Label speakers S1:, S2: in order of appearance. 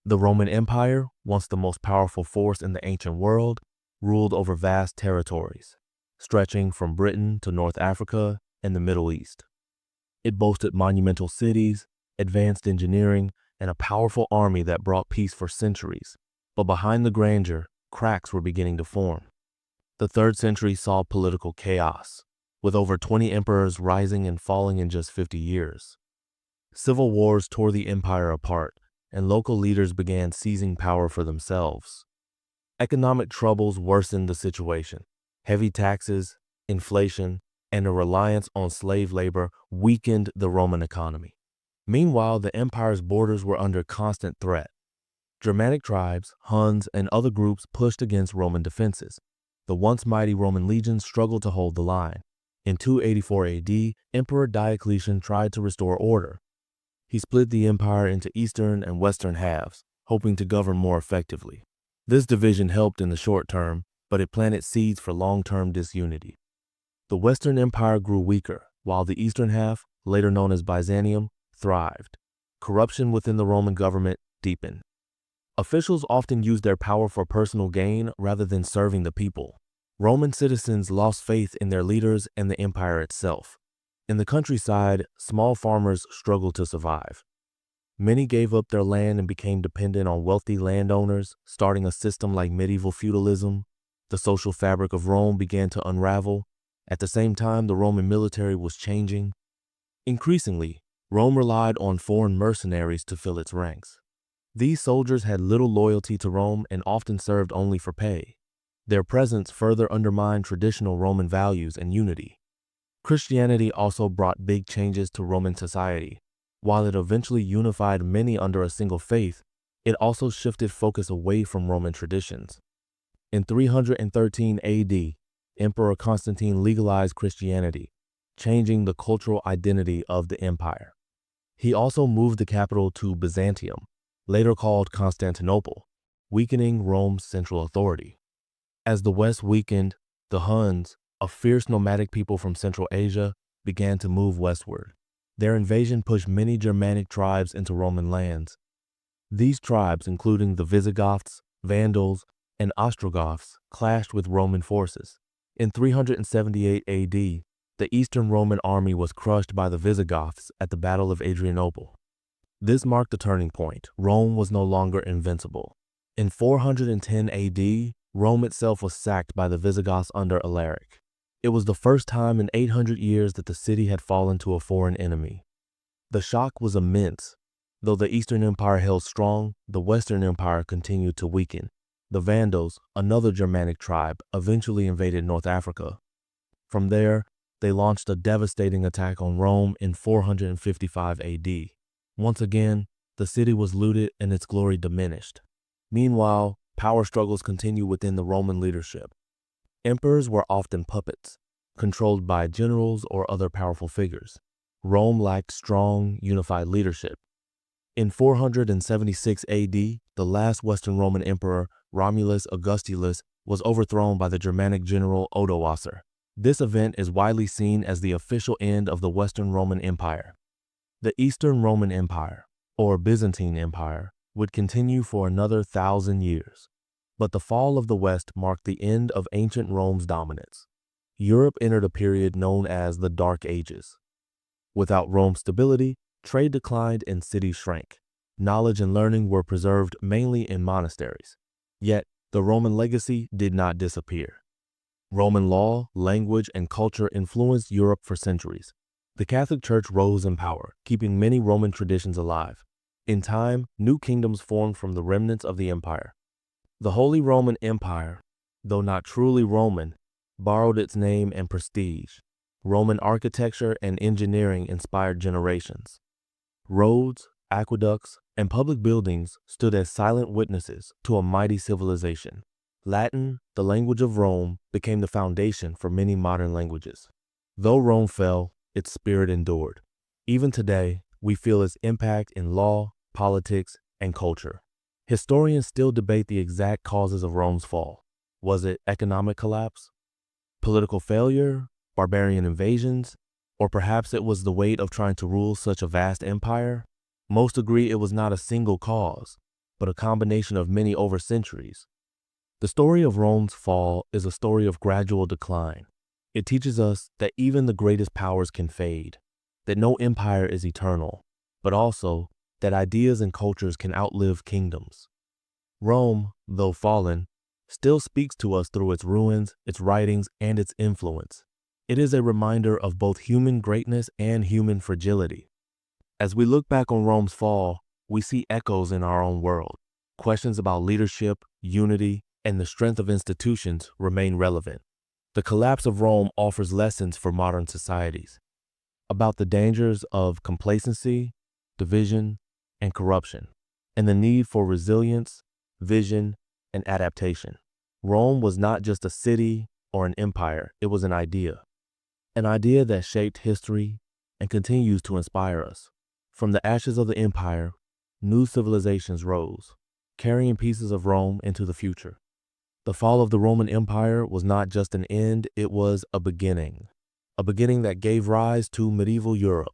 S1: The Roman Empire, once the most powerful force in the ancient world, ruled over vast territories, stretching from Britain to North Africa and the Middle East. It boasted monumental cities, advanced engineering, and a powerful army that brought peace for centuries. But behind the grandeur, cracks were beginning to form. The 3rd century saw political chaos, with over 20 emperors rising and falling in just 50 years. Civil wars tore the empire apart, and local leaders began seizing power for themselves. Economic troubles worsened the situation. Heavy taxes, inflation, and a reliance on slave labor weakened the Roman economy. Meanwhile, the empire's borders were under constant threat. Germanic tribes, Huns, and other groups pushed against Roman defenses. The once mighty Roman legions struggled to hold the line. In 284 AD, Emperor Diocletian tried to restore order. He split the empire into eastern and western halves, hoping to govern more effectively. This division helped in the short term, but it planted seeds for long-term disunity. The Western Empire grew weaker, while the eastern half, later known as Byzantium, thrived. Corruption within the Roman government deepened. Officials often used their power for personal gain rather than serving the people. Roman citizens lost faith in their leaders and the empire itself. In the countryside, small farmers struggled to survive. Many gave up their land and became dependent on wealthy landowners, starting a system like medieval feudalism. The social fabric of Rome began to unravel. At the same time, the Roman military was changing. Increasingly, Rome relied on foreign mercenaries to fill its ranks. These soldiers had little loyalty to Rome and often served only for pay. Their presence further undermined traditional Roman values and unity. Christianity also brought big changes to Roman society. While it eventually unified many under a single faith, it also shifted focus away from Roman traditions. In 313 AD, Emperor Constantine legalized Christianity, changing the cultural identity of the empire. He also moved the capital to Byzantium, later called Constantinople, weakening Rome's central authority. As the West weakened, the Huns, a fierce nomadic people from Central Asia, began to move westward. Their invasion pushed many Germanic tribes into Roman lands. These tribes, including the Visigoths, Vandals, and Ostrogoths, clashed with Roman forces. In 378 AD, the Eastern Roman army was crushed by the Visigoths at the Battle of Adrianople. This marked a turning point. Rome was no longer invincible. In 410 AD, Rome itself was sacked by the Visigoths under Alaric. It was the first time in 800 years that the city had fallen to a foreign enemy. The shock was immense. Though the Eastern Empire held strong, the Western Empire continued to weaken. The Vandals, another Germanic tribe, eventually invaded North Africa. From there, they launched a devastating attack on Rome in 455 AD. Once again, the city was looted and its glory diminished. Meanwhile, power struggles continued within the Roman leadership. Emperors were often puppets, controlled by generals or other powerful figures. Rome lacked strong, unified leadership. In 476 AD, the last Western Roman emperor, Romulus Augustulus, was overthrown by the Germanic general Odoacer. This event is widely seen as the official end of the Western Roman Empire. The Eastern Roman Empire, or Byzantine Empire, would continue for another 1,000 years. But the fall of the West marked the end of ancient Rome's dominance. Europe entered a period known as the Dark Ages. Without Rome's stability, trade declined and cities shrank. Knowledge and learning were preserved mainly in monasteries. Yet, the Roman legacy did not disappear. Roman law, language, and culture influenced Europe for centuries. The Catholic Church rose in power, keeping many Roman traditions alive. In time, new kingdoms formed from the remnants of the empire. The Holy Roman Empire, though not truly Roman, borrowed its name and prestige. Roman architecture and engineering inspired generations. Roads, aqueducts, and public buildings stood as silent witnesses to a mighty civilization. Latin, the language of Rome, became the foundation for many modern languages. Though Rome fell, its spirit endured. Even today, we feel its impact in law, politics, and culture. Historians still debate the exact causes of Rome's fall. Was it economic collapse, political failure, barbarian invasions, or perhaps it was the weight of trying to rule such a vast empire? Most agree it was not a single cause. but a combination of many over centuries. The story of Rome's fall is a story of gradual decline. It teaches us that even the greatest powers can fade, that no empire is eternal, but also that ideas and cultures can outlive kingdoms. Rome, though fallen, still speaks to us through its ruins, its writings, and its influence. It is a reminder of both human greatness and human fragility. As we look back on Rome's fall, we see echoes in our own world. Questions about leadership, unity, and the strength of institutions remain relevant. The collapse of Rome offers lessons for modern societies about the dangers of complacency, division, and corruption, and the need for resilience, vision, and adaptation. Rome was not just a city or an empire, it was an idea that shaped history and continues to inspire us. From the ashes of the empire, new civilizations rose, carrying pieces of Rome into the future. The fall of the Roman Empire was not just an end, it was a beginning that gave rise to medieval Europe,